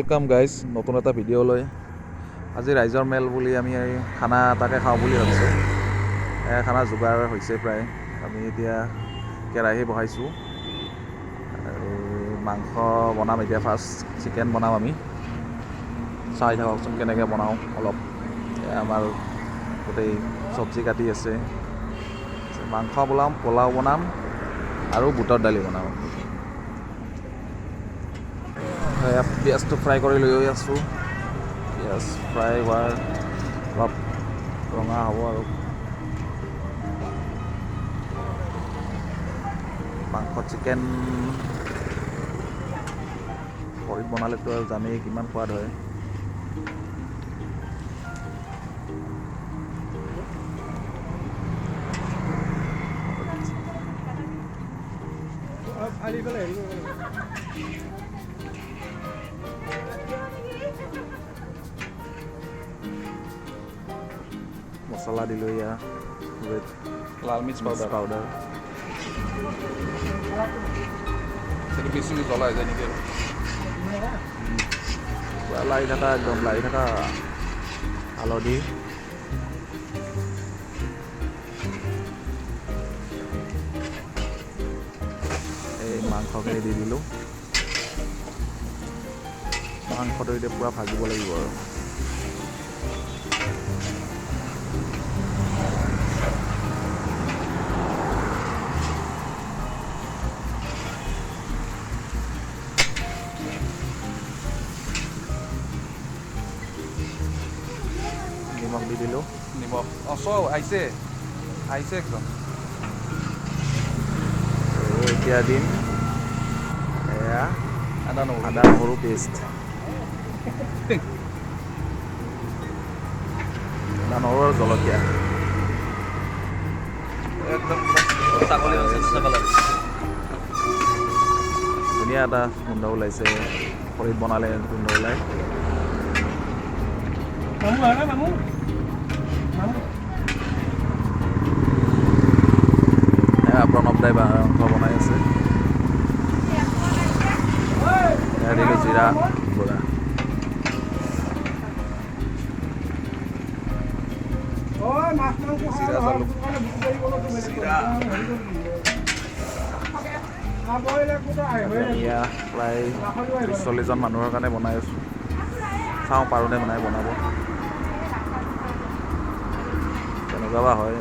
Welcome guys নতুন এটা ভিডিঅ'লৈ। আজি ৰাইজৰ মেল বুলি আমি খানা এটাকে খাওঁ বুলি ভাবিছোঁ। খানা যোগাৰ হৈছে প্ৰায়। আমি এতিয়া কেৰাহী বহাইছোঁ আৰু মাংস বনাম। এতিয়া ফাৰ্ষ্ট চিকেন বনাম আমি। চাই থাককচোন কেনেকৈ বনাওঁ। অলপ আমাৰ গোটেই চব্জি কাটি আছে। মাংস বনাম, পোলাও বনাম আৰু বুটৰ দালি বনাম। পিঁয়াজটো ফ্ৰাই কৰি লৈ আছোঁ। পিঁয়াজ ফ্ৰাই হোৱাৰ অলপ ৰঙা হ'ব আৰু মাংস চিকেন খৰিত বনালেতো আৰু জানেই কিমান সোৱাদ হয়। মছলা দিলোঁ ইয়াৰ ৰেড লাল মিৰ্চ পাউডাৰ। সেইটো বেছি জ্বলা হৈ যায় নেকি? পূৰা লাৰি থকা, একদম লাৰি থকা। হালধি, এই মাংসখিনি দি দিলোঁ। মাংসটো এতিয়া পূৰা ভাজিব লাগিব আৰু নিমখ দি দিলোঁ। নিমখ চব আহিছে একদম। আৰু এতিয়া দিম এয়া আদা নহৰু পেষ্ট। আদা নহৰু আৰু জলকীয়া। একদম ছাগলী ধুনীয়া এটা গোন্ধ ওলাইছে। খৰিত বনালে গোন্ধ ওলায়। প্ৰণৱ দাই মাংস বনাই আছে। দিলোঁ জিৰা গুড়া। জিৰা জালুক ধনিয়া প্ৰায় 30-40জন মানুহৰ কাৰণে বনাই আছোঁ। চাওঁ পাৰোঁনে বনাব কেনেকুৱা বা হয়।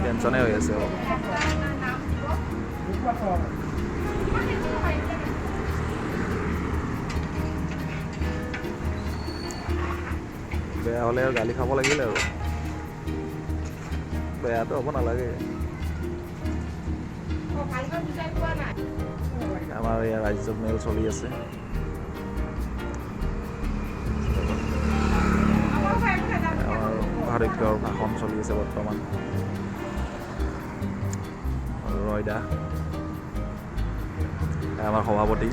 টেনশ্যনে হৈ আছে অলপ। বেয়া হ'লে আৰু গালি খাব লাগিল আৰু। বেয়াটো হ'ব নালাগে। আমাৰ ইয়াৰ ৰাজ্যত মেল চলি আছে। আমাৰ অধ্যক্ষৰ ভাষণ চলি আছে বৰ্তমান। ৰয়দা আমাৰ সভাপতি।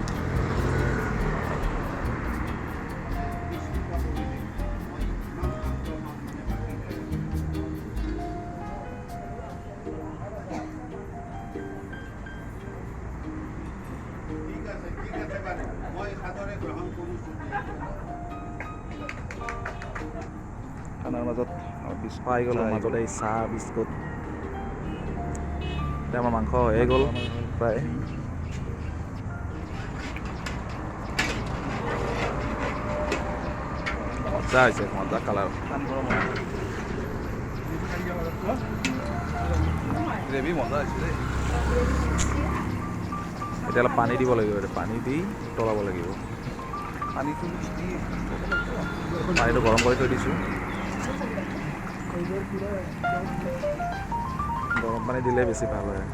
খানাৰ মাজত পাই গ'লোঁ। মাজতে এই চাহ বিস্কুট। এতিয়া আমাৰ মাংস হৈয়ে গ'ল প্ৰায়। মজা হৈছে, মজা কালাৰ। গ্ৰেভি মজা হৈছে দেই। এতিয়া অলপ পানী দিব লাগিব। পানী দি উতলাব লাগিব। পানীটো গৰম কৰি থৈ দিছোঁ। গৰম পানী দিলে বেছি ভাল হয়।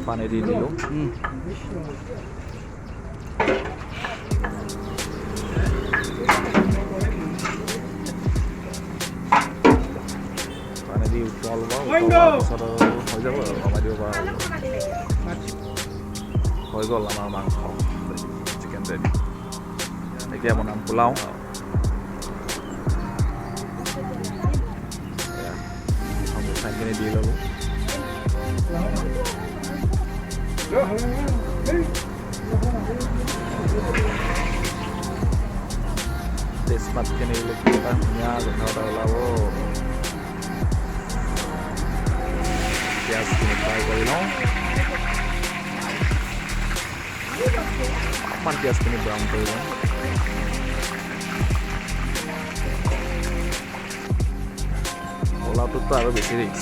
পানী দি দিলোঁ। পানী দি উতলাব পিছত আৰু হৈ যাব আৰু কমাই দিব পৰা হ'ব। হৈ গ'ল আমাৰ মাংস চিকেন ৰেডি। এতিয়া বনাম পোলাও। চাউলখিনি দি ল'লোঁ। তেজপাতখিনি দিলে কি এটা ধুনীয়া গোন্ধ এটা ওলাব। পিঁয়াজখিনি ফ্ৰাই কৰি লওঁ। অকণমান পিঁয়াজখিনি ব্ৰাউন কৰি লওঁ। পোলাওটোতো আৰু বেছি ৰিক্স।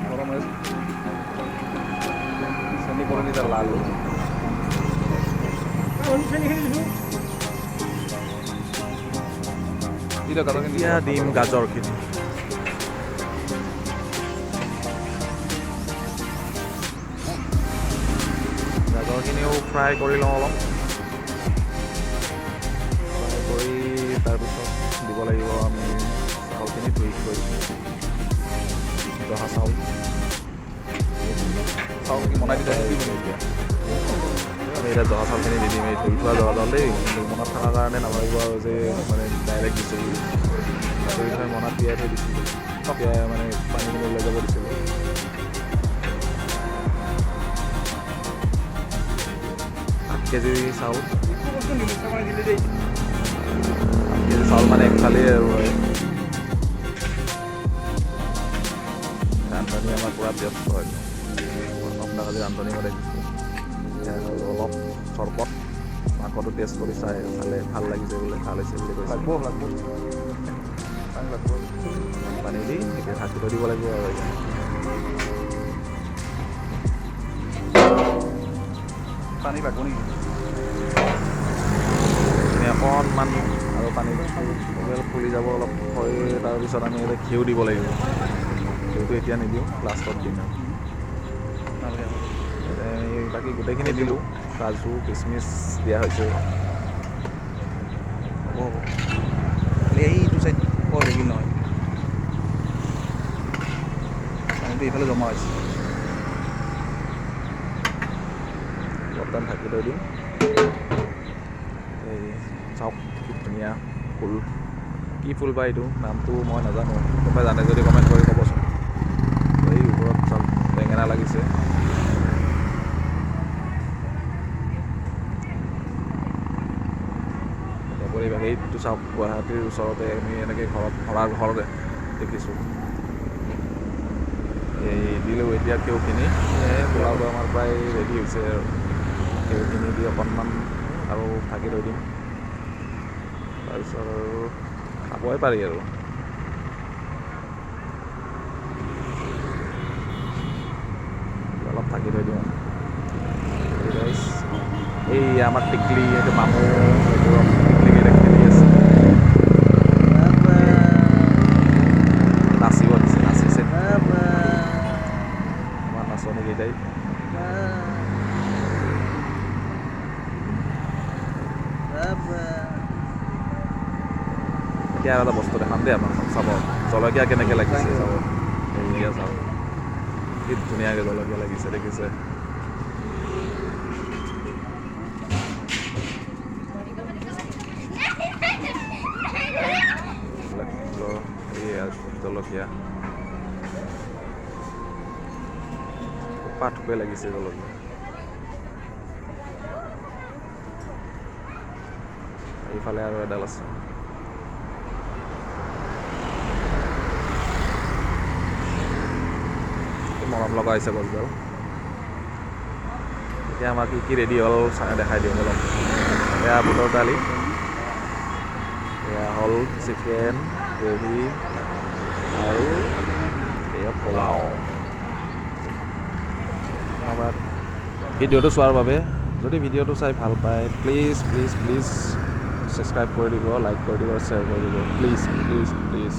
গৰম হয়েছে চেনি কৰে নিতে লাল এতিয়া দিম গাজৰখিনি। গাজৰখিনিও ফ্ৰাই কৰি লওঁ অলপ। ফ্ৰাই কৰি তাৰপিছত দিব লাগিব আমি চাউলখিনি ধুই কৰিছোঁ জহা চাউল। চাউল বনাই দিলে এতিয়া আমি এতিয়া জহা চাউলখিনি দি দিম। এই ধুই থোৱা জহা চাউল দেই, মনত থকাৰ কাৰণে নাভাবিব আৰু যে মানে ডাইৰেক্ট দিছোঁ বুলি। ধুই থৈ মনত তিয়াই থৈ দিছিলোঁ, তিয়াই মানে পানীখিনি ওলাই যাব দিছিলোঁ। 8 কেজি চাউল। 8 কেজি চাউল মানে একফালেই আৰু ৰান্ধনি আমাৰ পূৰা ব্যস্ত হয়। প্ৰথম আজি ৰান্ধনি মই দেখিছোঁ। অলপ চৰবত মাংসটো টেষ্ট কৰি চালে ভাল লাগিছে বোলে, ভাল হৈছে বুলি কৈছে। পানী দি এতিয়া ঢাকি থৈ দিব লাগিব আৰু পানী লাগব নেকি? অকণমান আৰু পানী ফুলি যাব অলপ হৈ, তাৰপিছত আমি এতিয়া ঘিউ দিব লাগিব। ঘিউটো এতিয়া নিদিওঁ, লাষ্টত দিম আৰু বাকী গোটেইখিনি দিলোঁ। কাজু কিচমিচ দিয়া হৈছে। হ'ব এইটো চাইড বৰ হেৰি নহয়, পানীটো এইফালে জমা হৈছে। অলপ ঢাকি থৈ দিম। এই চাওক কি ধুনীয়া ফুল, কি ফুল বা এইটো নামটো মই নাজানো, কোনোবাই জানে যদি কমেণ্ট কৰি ক'বচোন। এই ওপৰত চাওক বেঙেনা লাগিছে। পৰিৱেশ এইটো চাওক, গুৱাহাটীৰ ওচৰতে আমি এনেকৈ ঘৰৰ ঘৰ দেখিছোঁ। এই দিলোঁ এতিয়া ঘিউখিনি। পোলাওটো আমাৰ প্ৰায় ৰেডি হৈছে আৰু ঘিউখিনি দি অকণমান আৰু ঢাকি থৈ দিম। তাৰপিছত আৰু খাবই পাৰি আৰু অলপ ঢাকি থৈ দিওঁ। এই আমাৰ টিকলি এইটো মামু টিকলিকেইটা খেলি আছে, নাচিব দিছে, নাচিছে আমাৰ নাচনীকেইটাই। এতিয়া আৰু এটা বস্তু দেখাম দেই আপোনাক, চাব জলকীয়া কেনেকৈ লাগিছে। চাব এয়া চাওক কি ধুনীয়াকৈ জলকীয়া লাগিছে, দেখিছে? জলকীয়া পাঠকৈ লাগিছে জলকীয়া। এইফালে আৰু এডাল আছে। মৰম লগা হৈছে গছডাল। এতিয়া আমাৰ কি ৰেডি হ'ল দেখাই দিওঁ অলপ। এয়া বুটৰ দালি, এয়া হ'ল চিকেন গ্ৰেভি আৰু এয়া পোলাও। ধন্যবাদ ভিডিঅ'টো চোৱাৰ বাবে। যদি ভিডিঅ'টো চাই ভাল পায় প্লিজ প্লিজ প্লিজ ছাবস্ক্ৰাইব কৰি দিব, লাইক কৰি দিব, শ্বেয়াৰ কৰি দিব, প্লিজ প্লিজ প্লিজ।